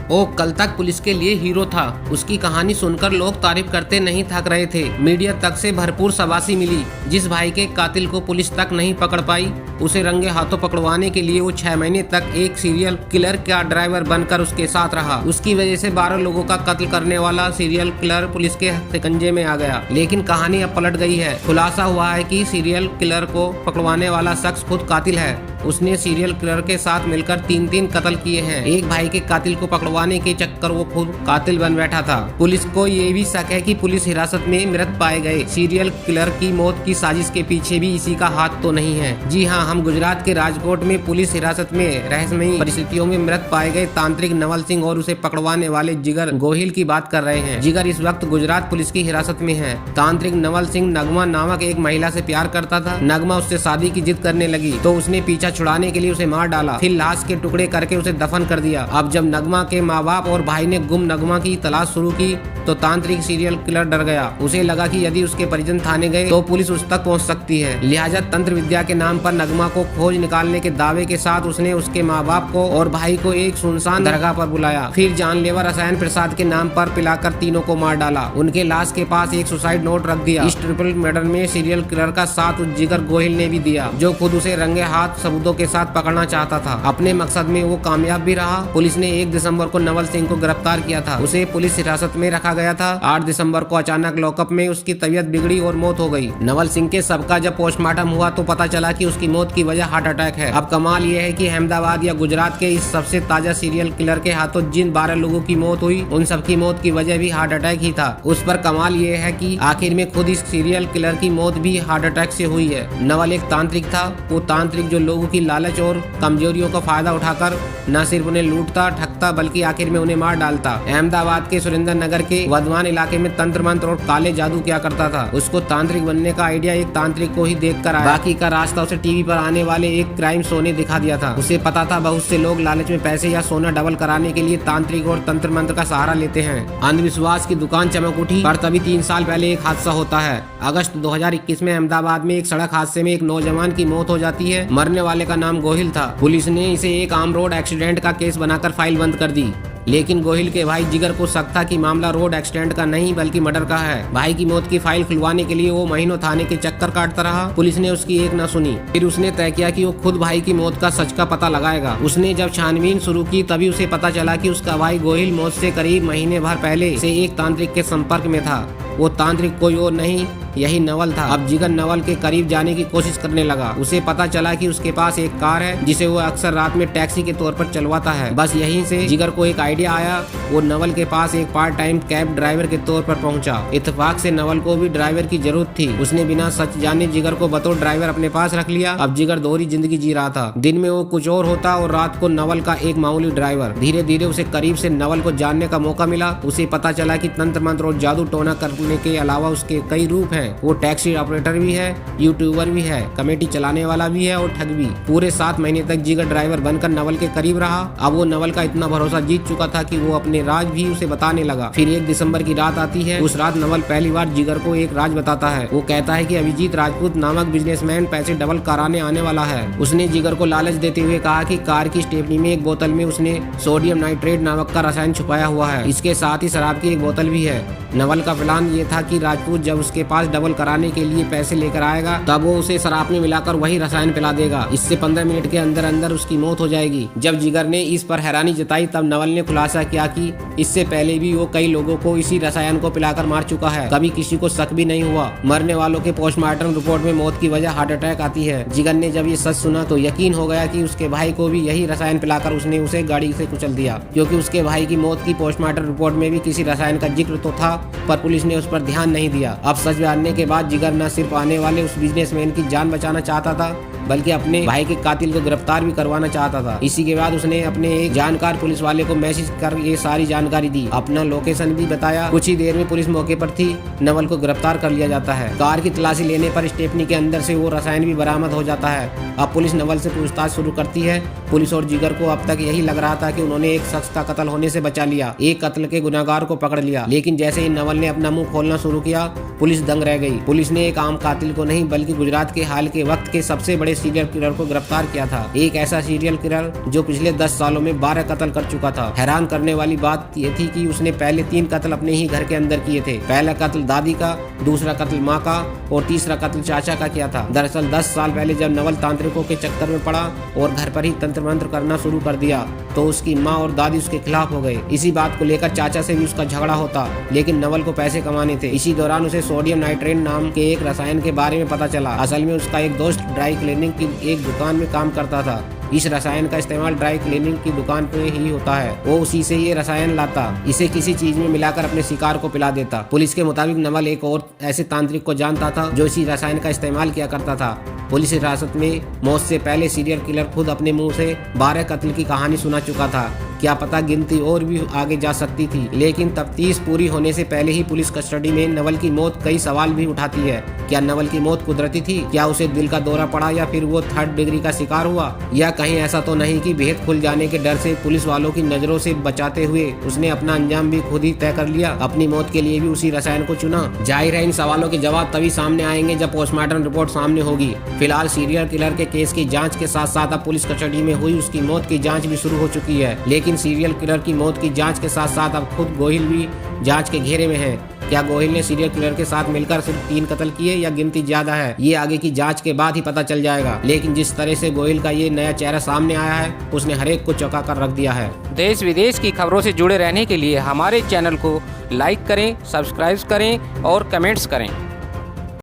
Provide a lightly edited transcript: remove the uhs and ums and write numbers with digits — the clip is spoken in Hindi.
वो कल तक पुलिस के लिए हीरो था। उसकी कहानी सुनकर लोग तारीफ करते नहीं थक रहे थे। मीडिया तक से भरपूर शाबाशी मिली। जिस भाई के कातिल को पुलिस तक नहीं पकड़ पाई, उसे रंगे हाथों पकड़वाने के लिए वो 6 महीने तक एक सीरियल किलर का ड्राइवर बनकर उसके साथ रहा। उसकी वजह से 12 लोगों का कत्ल करने वाला सीरियल किलर पुलिस के शिकंजे में आ गया। लेकिन कहानी अब पलट गई है। खुलासा हुआ है कि सीरियल किलर को पकड़वाने वाला शख्स खुद कातिल है। उसने सीरियल किलर के साथ मिलकर 3 कत्ल किए हैं। एक भाई के कातिल को पकड़वाने के चक्कर वो खुद कातिल बन बैठा था। पुलिस को ये भी शक है कि पुलिस हिरासत में मृत पाए गए सीरियल किलर की मौत की साजिश के पीछे भी इसी का हाथ तो नहीं है। जी हाँ, हम गुजरात के राजकोट में पुलिस हिरासत में रहस्यमयी परिस्थितियों में मृत पाए गए तांत्रिक नवल सिंह और उसे पकड़वाने वाले जिगर गोहिल की बात कर रहे हैं। जिगर इस वक्त गुजरात पुलिस की हिरासत में है। तांत्रिक नवल सिंह नगमा नामक एक महिला से प्यार करता था। नगमा उससे शादी की जिद करने लगी तो उसने पीछा छुड़ाने के लिए उसे मार डाला, फिर लाश के टुकड़े करके उसे दफन कर दिया। अब जब नगमा के माँ बाप और भाई ने गुम नगमा की तलाश शुरू की तो तांत्रिक सीरियल किलर डर गया। उसे लगा कि यदि उसके परिजन थाने गए तो पुलिस उस तक पहुंच सकती है। लिहाजा तंत्र विद्या के नाम पर नगमा को खोज निकालने के दावे के साथ उसने उसके माँ बाप को और भाई को एक सुनसान दरगाह पर बुलाया। फिर जानलेवा रसायन प्रसाद के नाम पर पिलाकर तीनों को मार डाला। उनके लाश के पास एक सुसाइड नोट रख दिया। इस ट्रिपल मर्डर में सीरियल किलर का साथ उस जिगर गोहिल ने भी दिया, जो खुद उसे रंगे हाथ सबूतों के साथ पकड़ना चाहता था। अपने मकसद में वो कामयाब भी रहा। पुलिस ने 1 दिसंबर को नवल सिंह को गिरफ्तार किया था। उसे पुलिस हिरासत में रखा गया था। 8 दिसंबर को अचानक लॉकअप में उसकी तबीयत बिगड़ी और मौत हो गई। नवल सिंह के शव का जब पोस्टमार्टम हुआ तो पता चला कि उसकी मौत की वजह हार्ट अटैक है। अब कमाल ये है कि अहमदाबाद या गुजरात के इस सबसे ताजा सीरियल किलर के हाथों जिन 12 लोगों की मौत हुई, उन सबकी मौत की वजह भी हार्ट अटैक ही था। उस पर कमाल ये है कि आखिर में खुद इस सीरियल किलर की मौत भी हार्ट अटैक से हुई है। नवल एक तांत्रिक था। वो तांत्रिक जो लोगों की लालच और कमजोरियों का फायदा उठाकर न सिर्फ उन्हें लूटता ठगता बल्कि आखिर में उन्हें मार डालता। अहमदाबाद के सुरेंद्र नगर के वधवान इलाके में तंत्र मंत्र और काले जादू किया करता था। उसको तांत्रिक बनने का आइडिया एक तांत्रिक को ही देखकर आया। बाकी का रास्ता उसे टीवी पर आने वाले एक क्राइम शो ने दिखा दिया था। उसे पता था बहुत से लोग लालच में पैसे या सोना डबल कराने के लिए तांत्रिक और तंत्र मंत्र का सहारा लेते हैं। अंधविश्वास की दुकान चमक उठी। पर तभी 3 साल पहले एक हादसा होता है। अगस्त 2021 में अहमदाबाद में एक सड़क हादसे में एक नौजवान की मौत हो जाती है। मरने वाले का नाम गोहिल था। पुलिस ने इसे एक आम रोड एक्सीडेंट का केस बनाकर फाइल बंद कर दी। लेकिन गोहिल के भाई जिगर को शक था कि मामला रोड एक्सीडेंट का नहीं बल्कि मर्डर का है। भाई की मौत की फाइल खुलवाने के लिए वो महीनों थाने के चक्कर काटता रहा। पुलिस ने उसकी एक न सुनी। फिर उसने तय किया कि वो खुद भाई की मौत का सच का पता लगाएगा। उसने जब छानबीन शुरू की तभी उसे पता चला कि उसका भाई गोहिल मौत से करीब महीने भर पहले से एक तांत्रिक के संपर्क में था। वो तांत्रिक कोई और नहीं, यही नवल था। अब जिगर नवल के करीब जाने की कोशिश करने लगा। उसे पता चला कि उसके पास एक कार है जिसे वो अक्सर रात में टैक्सी के तौर पर चलवाता है। बस यहीं से जिगर को एक आइडिया आया। वो नवल के पास एक पार्ट टाइम कैब ड्राइवर के तौर पर पहुंचा। इत्तेफाक से नवल को भी ड्राइवर की जरूरत थी। उसने बिना सच जाने जिगर को बतौर ड्राइवर अपने पास रख लिया। अब जिगर दोहरी जिंदगी जी रहा था। दिन में वो कुछ और होता और रात को नवल का एक मामूली ड्राइवर। धीरे धीरे उसे करीब से नवल को जानने का मौका मिला। उसे पता चला कि तंत्र मंत्र और जादू टोना करने के अलावा उसके कई रूप हैं। वो टैक्सी ऑपरेटर भी है, यूट्यूबर भी है, कमेटी चलाने वाला भी है और ठग भी। पूरे 7 महीने तक जिगर ड्राइवर बनकर नवल के करीब रहा। अब वो नवल का इतना भरोसा जीत चुका था कि वो अपने राज भी उसे बताने लगा। फिर 1 दिसंबर की रात आती है। उस रात नवल पहली बार जिगर को एक राज बताता है। वो कहता है कि अभिजीत राजपूत नामक बिजनेसमैन पैसे डबल कराने आने वाला है। उसने जिगर को लालच देते हुए कहा कि कार की स्टेपनी में एक बोतल में उसने सोडियम नाइट्रेट नामक का रसायन छुपाया हुआ है। इसके साथ ही शराब की एक बोतल भी है। नवल का प्लान ये था कि राजपूत जब उसके पास डबल कराने के लिए पैसे लेकर आएगा तब वो उसे शराब में मिलाकर वही रसायन पिला देगा। इससे 15 मिनट के अंदर अंदर उसकी मौत हो जाएगी। जब जिगर ने इस पर हैरानी जताई तब नवल ने खुलासा किया कि इससे पहले भी वो कई लोगों को इसी रसायन को पिलाकर मार चुका है। कभी किसी को शक भी नहीं हुआ। मरने वालों के पोस्टमार्टम रिपोर्ट में मौत की वजह हार्ट अटैक आती है। जिगर ने जब ये सच सुना तो यकीन हो गया कि उसके भाई को भी यही रसायन पिलाकर उसने उसे गाड़ी से कुचल दिया, क्योंकि उसके भाई की मौत की पोस्टमार्टम रिपोर्ट में भी किसी रसायन का जिक्र तो था पर पुलिस ने उस पर ध्यान नहीं दिया। अब सच जानने के बाद जिगर न सिर्फ आने वाले उस बिजनेसमैन की जान बचाना चाहता था बल्कि अपने भाई के कातिल को गिरफ्तार भी करवाना चाहता था। इसी के बाद उसने अपने एक जानकार पुलिस वाले को मैसेज कर ये सारी जानकारी दी, अपना लोकेशन भी बताया। कुछ ही देर में पुलिस मौके पर थी। नवल को गिरफ्तार कर लिया जाता है। कार की तलाशी लेने पर स्टेपनी के अंदर से वो रसायन भी बरामद हो जाता है। अब पुलिस नवल से पूछताछ शुरू करती है। पुलिस और जिगर को अब तक यही लग रहा था कि उन्होंने एक शख्स का कत्ल होने से बचा लिया, एक कत्ल के गुनाहगार को पकड़ लिया। लेकिन जैसे ही नवल ने अपना मुंह खोलना शुरू किया पुलिस दंग रह गई। पुलिस ने एक आम कातिल को नहीं बल्कि गुजरात के हाल के वक्त के सबसे बड़े सीरियल किलर को गिरफ्तार किया था। एक ऐसा सीरियल किलर जो पिछले 10 सालों में 12 कत्ल कर चुका था। हैरान करने वाली बात ये थी कि उसने पहले 3 कत्ल अपने ही घर के अंदर किए थे। पहला कत्ल दादी का, दूसरा कत्ल माँ का और तीसरा कत्ल चाचा का किया था। दरअसल 10 साल पहले जब नवल तांत्रिकों के चक्कर में पड़ा और घर पर ही तंत्र मंत्र करना शुरू कर दिया तो उसकी माँ और दादी उसके खिलाफ हो गए। इसी बात को लेकर चाचा से भी उसका झगड़ा होता, लेकिन नवल को पैसे कमाने थे। इसी दौरान उसे सोडियम नाइट्रेट नाम के एक रसायन के बारे में पता चला। असल में उसका एक दोस्त ड्राई क्लीनिंग की एक दुकान में काम करता था। इस रसायन का इस्तेमाल ड्राई क्लीनिंग की दुकान पे ही होता है। वो उसी से ये रसायन लाता, इसे किसी चीज में मिलाकर अपने शिकार को पिला देता। पुलिस के मुताबिक नवल एक और ऐसे तांत्रिक को जानता था जो इसी रसायन का इस्तेमाल किया करता था। पुलिस हिरासत में मौत से पहले सीरियल किलर खुद अपने मुंह से 12 कत्ल की कहानी सुना चुका था। क्या पता गिनती और भी आगे जा सकती थी, लेकिन तफ्तीश पूरी होने से पहले ही पुलिस कस्टडी में नवल की मौत कई सवाल भी उठाती है। क्या नवल की मौत कुदरती थी? क्या उसे दिल का दौरा पड़ा या फिर वो 3rd डिग्री का शिकार हुआ? या कहीं ऐसा तो नहीं कि भेद खुल जाने के डर से पुलिस वालों की नजरों से बचाते हुए उसने अपना अंजाम भी खुद ही तय कर लिया, अपनी मौत के लिए भी उसी रसायन को चुना? जाहिर है इन सवालों के जवाब तभी सामने आएंगे जब पोस्टमार्टम रिपोर्ट सामने होगी। फिलहाल सीरियल किलर के केस की जांच के साथ साथ अब पुलिस कस्टडी में हुई उसकी मौत की जांच भी शुरू हो चुकी है। लेकिन सीरियल किलर की मौत की जांच के साथ साथ अब खुद गोहिल भी जांच के घेरे में है। क्या गोहिल ने सीरियल किलर के साथ मिलकर सिर्फ 3 कत्ल किए या गिनती ज्यादा है, ये आगे की जांच के बाद ही पता चल जाएगा। लेकिन जिस तरह से गोहिल का ये नया चेहरा सामने आया है उसने हर एक को चौंका कर रख दिया है। देश विदेश की खबरों से जुड़े रहने के लिए हमारे चैनल को लाइक करें, सब्सक्राइब करें और कमेंट्स करें।